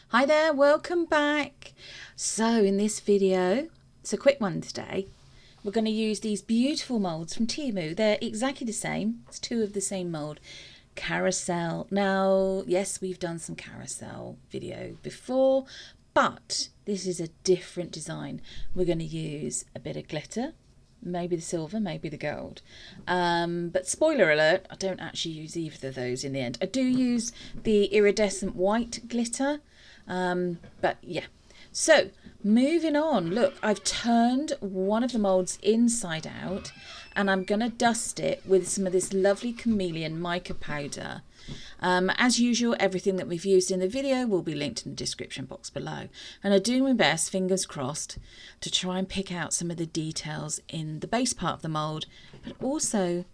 Hi there, welcome back. So in this video, it's a quick one today. We're going to use these beautiful molds from Temu. They're exactly the same. It's two of the same mold. Carousel. Now, yes, we've done some carousel video before, but this is a different design. We're going to use a bit of glitter, maybe the silver, maybe the gold. But spoiler alert, I don't actually use either of those in the end. I do use the iridescent white glitter. But yeah, so moving on. Look, I've turned one of the molds inside out and I'm going to dust it with some of this lovely Chameleon mica powder. As usual, everything that we've used in the video will be linked in the description box below. And I'm doing my best, fingers crossed, to try and pick out some of the details in the base part of the mold, but also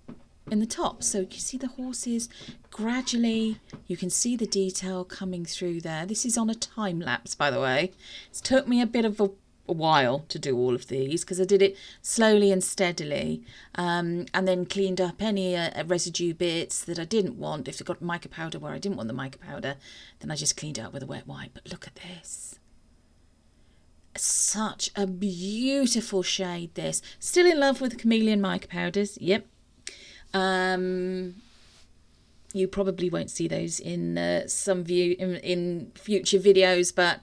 in the top. So you can see the horses gradually, you can see the detail coming through there. This is on a time lapse, by the way. It's took me a bit of a while to do all of these because I did it slowly and steadily, and then cleaned up any residue bits that I didn't want. If I got mica powder where I didn't want the mica powder, then I just cleaned it up with a wet wipe. But look at this. Such a beautiful shade, this. Still in love with Chameleon mica powders. Yep. You probably won't see those in some view in future videos, but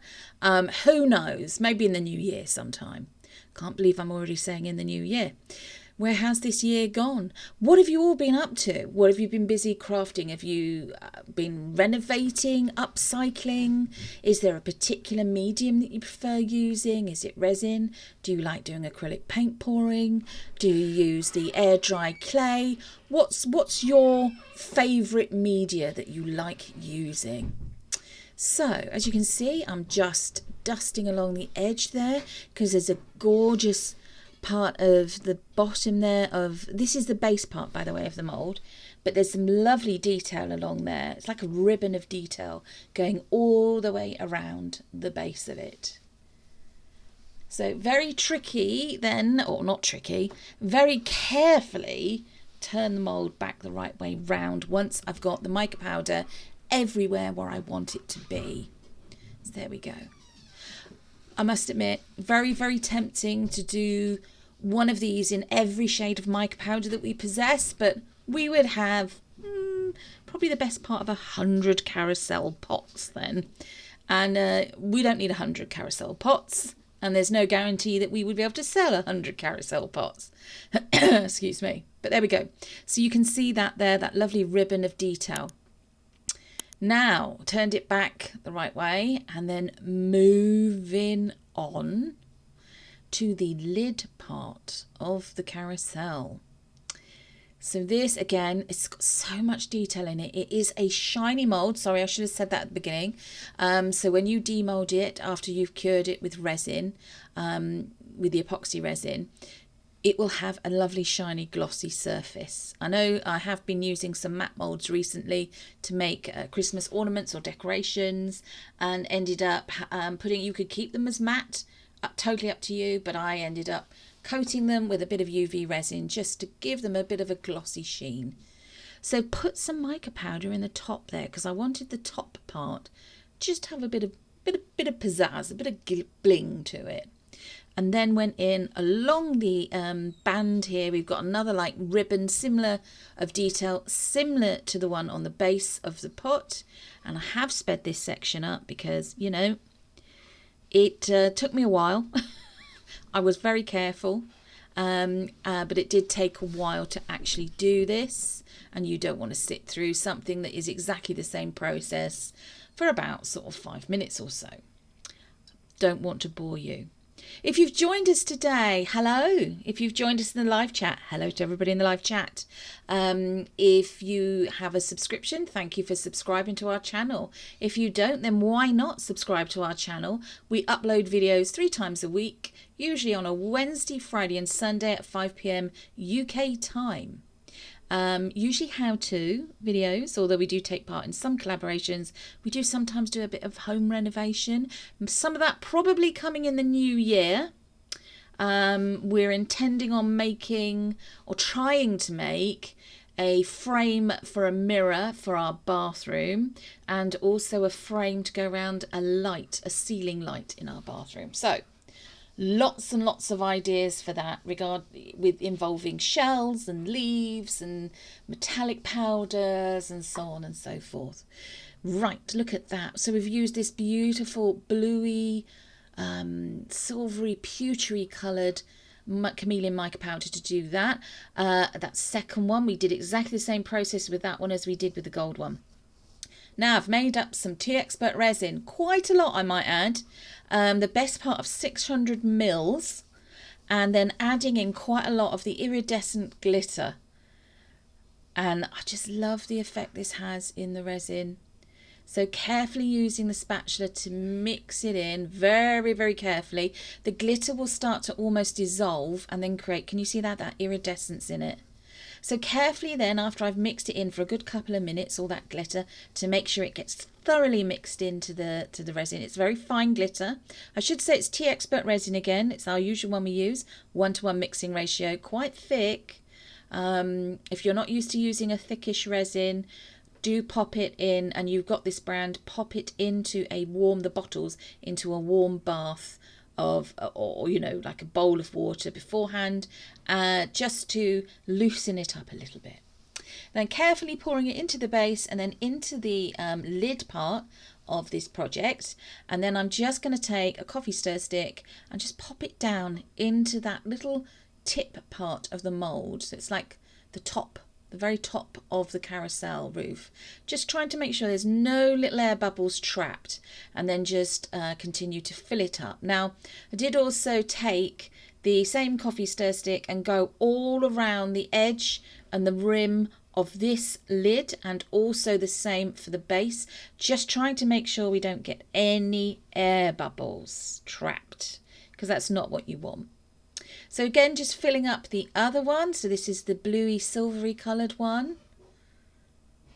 who knows? Maybe in the new year sometime. Can't believe I'm already saying in the new year. Where has this year gone? What have you all been up to? What have you been busy crafting? Have you been renovating, upcycling? Is there a particular medium that you prefer using? Is it resin? Do you like doing acrylic paint pouring? Do you use the air dry clay? What's your favourite media that you like using? So, as you can see, I'm just dusting along the edge there because there's a gorgeous part of the bottom there of this is the base part, by the way, of the mold, but there's some lovely detail along there. It's like a ribbon of detail going all the way around the base of it. So very tricky then, or not tricky, very carefully turn the mold back the right way round once I've got the mica powder everywhere where I want it to be. So there we go. I must admit, very, very tempting to do one of these in every shade of mica powder that we possess, but we would have probably the best part of 100 carousel pots then. And we don't need 100 carousel pots, and there's no guarantee that we would be able to sell 100 carousel pots. Excuse me. But there we go. So you can see that there, that lovely ribbon of detail. Now, turned it back the right way and then moving on to the lid part of the carousel. So this, again, it's got so much detail in it. It is a shiny mold. Sorry, I should have said that at the beginning. So when you demold it after you've cured it with resin, with the epoxy resin, it will have a lovely shiny glossy surface. I know I have been using some matte molds recently to make Christmas ornaments or decorations, and ended up putting, you could keep them as matte, totally up to you, but I ended up coating them with a bit of UV resin just to give them a bit of a glossy sheen. So put some mica powder in the top there because I wanted the top part just to have a bit of pizzazz, a bit of bling to it. And then went in along the band here. We've got another like ribbon similar of detail, similar to the one on the base of the pot. And I have sped this section up because, you know, it took me a while. I was very careful, but it did take a while to actually do this. And you don't want to sit through something that is exactly the same process for about sort of 5 minutes or so. Don't want to bore you. If you've joined us today, hello. If you've joined us in the live chat, hello to everybody in the live chat. If you have a subscription, thank you for subscribing to our channel. If you don't, then why not subscribe to our channel? We upload videos 3 times a week, usually on a Wednesday, Friday and Sunday at 5 p.m. UK time. Usually how-to videos, although we do take part in some collaborations. We do sometimes do a bit of home renovation. Some of that probably coming in the new year. We're intending on making or trying to make a frame for a mirror for our bathroom, and also a frame to go around a light, a ceiling light in our bathroom. So lots and lots of ideas for that, with involving shells and leaves and metallic powders and so on and so forth. Right, look at that. So we've used this beautiful bluey, silvery, pewtery coloured Chameleon mica powder to do that. That second one, we did exactly the same process with that one as we did with the gold one. Now I've made up some Tea Expert resin, quite a lot I might add, the best part of 600 mils, and then adding in quite a lot of the iridescent glitter. And I just love the effect this has in the resin. So carefully using the spatula to mix it in, very, very carefully. The glitter will start to almost dissolve and then create, can you see that iridescence in it? So carefully then, after I've mixed it in for a good couple of minutes, all that glitter, to make sure it gets thoroughly mixed into the resin. It's very fine glitter. I should say it's Tea Expert resin again. It's our usual one we use, 1:1 mixing ratio, quite thick. If you're not used to using a thickish resin, do pop it in, and you've got this brand, pop it into the bottles into a warm bath of, or you know, like a bowl of water beforehand, just to loosen it up a little bit. Then carefully pouring it into the base and then into the lid part of this project, and then I'm just going to take a coffee stir stick and just pop it down into that little tip part of the mould. So it's like the top, the very top of the carousel roof, just trying to make sure there's no little air bubbles trapped, and then just continue to fill it up. Now I did also take the same coffee stir stick and go all around the edge and the rim of this lid, and also the same for the base, just trying to make sure we don't get any air bubbles trapped, because that's not what you want. So again, just filling up the other one. So this is the bluey silvery coloured one.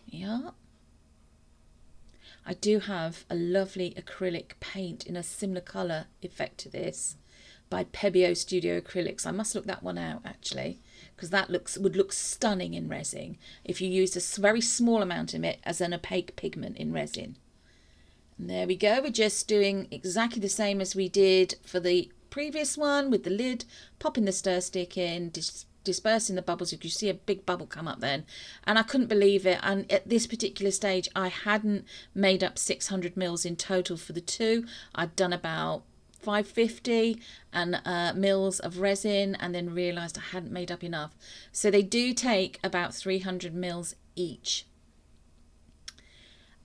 Yeah. I do have a lovely acrylic paint in a similar colour effect to this by Pebeo Studio Acrylics. I must look that one out actually, because that would look stunning in resin if you used a very small amount of it as an opaque pigment in resin. And there we go. We're just doing exactly the same as we did for the previous one with the lid, popping the stir stick in, dispersing the bubbles. You can see a big bubble come up then, and I couldn't believe it. And at this particular stage I hadn't made up 600 mils in total for the two. I'd done about 550 mils of resin, and then realized I hadn't made up enough. So they do take about 300 mils each.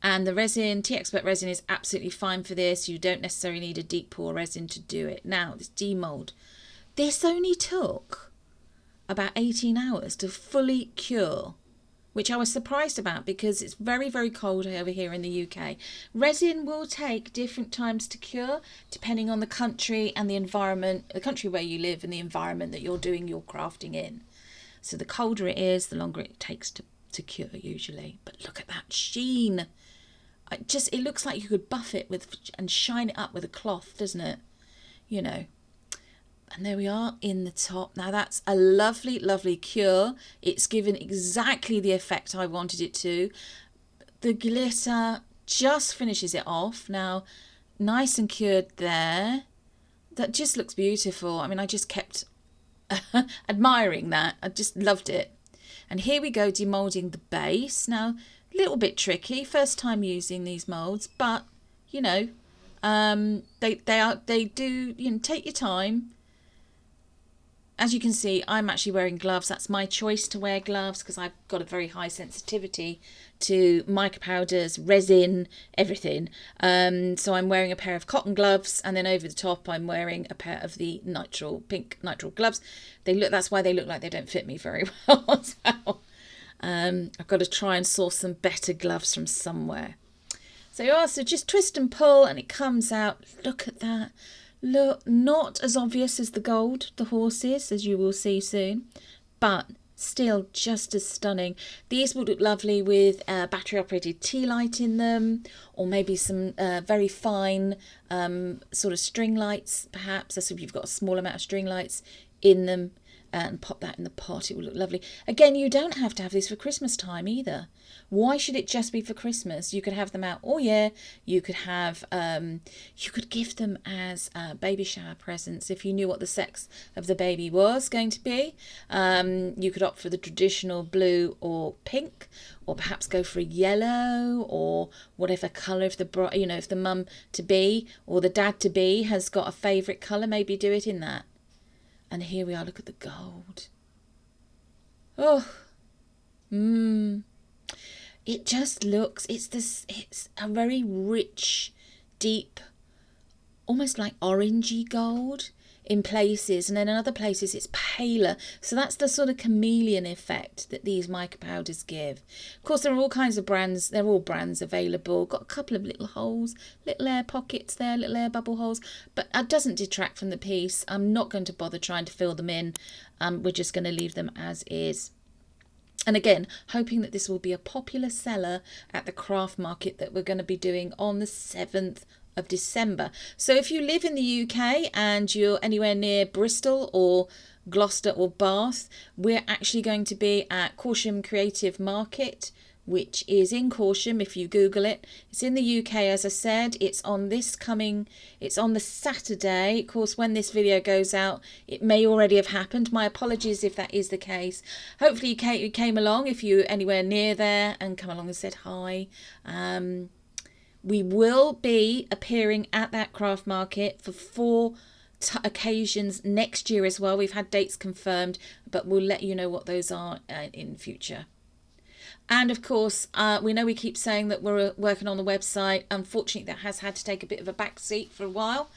And the resin, Tea Expert resin, is absolutely fine for this. You don't necessarily need a deep pour resin to do it. Now, this demold. This only took about 18 hours to fully cure, which I was surprised about because it's very, very cold over here in the UK. Resin will take different times to cure, depending on the country and the environment, the country where you live and the environment that you're doing your crafting in. So the colder it is, the longer it takes to cure usually. But look at that sheen. It looks like you could buff it and shine it up with a cloth, doesn't it? You know. And there we are in the top. Now that's a lovely, lovely cure. It's given exactly the effect I wanted it to. The glitter just finishes it off. Now, nice and cured there. That just looks beautiful. I mean, I just kept admiring that. I just loved it. And here we go, demolding the base. Now, a little bit tricky, first time using these molds, but you know, they do, you know, take your time. As you can see, I'm actually wearing gloves. That's my choice to wear gloves because I've got a very high sensitivity to mica powders, resin, everything. So I'm wearing a pair of cotton gloves, and then over the top I'm wearing a pair of the pink nitrile gloves. That's why they look like they don't fit me very well. So, I've got to try and source some better gloves from somewhere. So you also just twist and pull and it comes out. Look at that. Look, not as obvious as the gold, the horses, as you will see soon, but still just as stunning. These would look lovely with a battery operated tea light in them, or maybe some very fine sort of string lights perhaps. So if you've got a small amount of string lights in them, and pop that in the pot. It will look lovely. Again, you don't have to have this for Christmas time either. Why should it just be for Christmas? You could have them out all year. You could have, you could give them as baby shower presents if you knew what the sex of the baby was going to be. You could opt for the traditional blue or pink, or perhaps go for a yellow or whatever colour. If the if the mum to be or the dad to be has got a favourite colour, maybe do it in that. And here we are. Look at the gold. Oh, It just looks. It's a very rich, deep, almost like orangey gold in places, and then in other places it's paler. So that's the sort of chameleon effect that these mica powders give. Of course, there are all kinds of brands. They're all brands available. Got a couple of little holes, little air pockets there, little air bubble holes, but it doesn't detract from the piece. I'm not going to bother trying to fill them in. We're just going to leave them as is. And again, hoping that this will be a popular seller at the craft market that we're going to be doing on the 7th of December. So if you live in the UK and you're anywhere near Bristol or Gloucester or Bath, we're actually going to be at Corsham Creative Market, which is in Corsham if you Google it. It's in the UK, as I said. It's on the Saturday. Of course, when this video goes out, it may already have happened. My apologies if that is the case. Hopefully you came along if you're anywhere near there and come along and said hi. We will be appearing at that craft market for 4 occasions next year as well. We've had dates confirmed, but we'll let you know what those are in future. And of course, we know we keep saying that we're working on the website. Unfortunately, that has had to take a bit of a back seat for a while.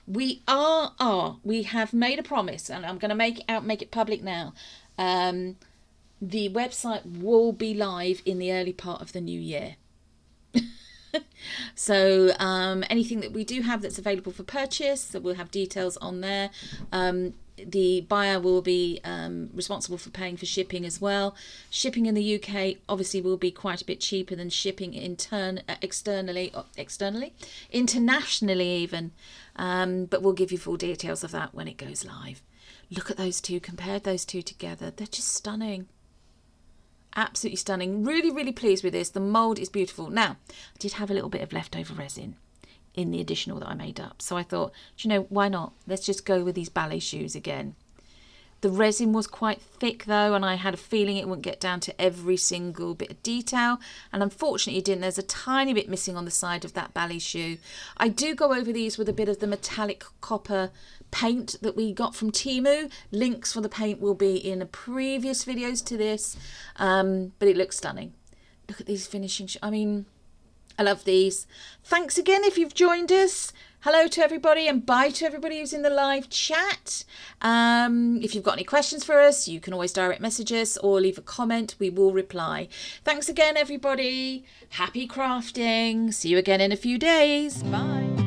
We have made a promise, and I'm going to make it public now. The website will be live in the early part of the new year. So anything that we do have that's available for purchase, so we'll have details on there. The buyer will be responsible for paying for shipping as well. Shipping in the UK obviously will be quite a bit cheaper than shipping internationally even. But we'll give you full details of that when it goes live. Look at those two, compared those two together. They're just stunning. Absolutely stunning. Really, really pleased with this. The mould is beautiful. Now, I did have a little bit of leftover resin in the additional that I made up. So I thought, do you know, why not? Let's just go with these ballet shoes again. The resin was quite thick though, and I had a feeling it wouldn't get down to every single bit of detail. And unfortunately it didn't. There's a tiny bit missing on the side of that ballet shoe. I do go over these with a bit of the metallic copper paint that we got from Temu. Links for the paint will be in the previous videos to this, but it looks stunning. Look at these finishing I mean, I love these. Thanks again if you've joined us. Hello to everybody and bye to everybody who's in the live chat. If you've got any questions for us, you can always direct message us or leave a comment. We will reply. Thanks again, everybody. Happy crafting. See you again in a few days. Bye.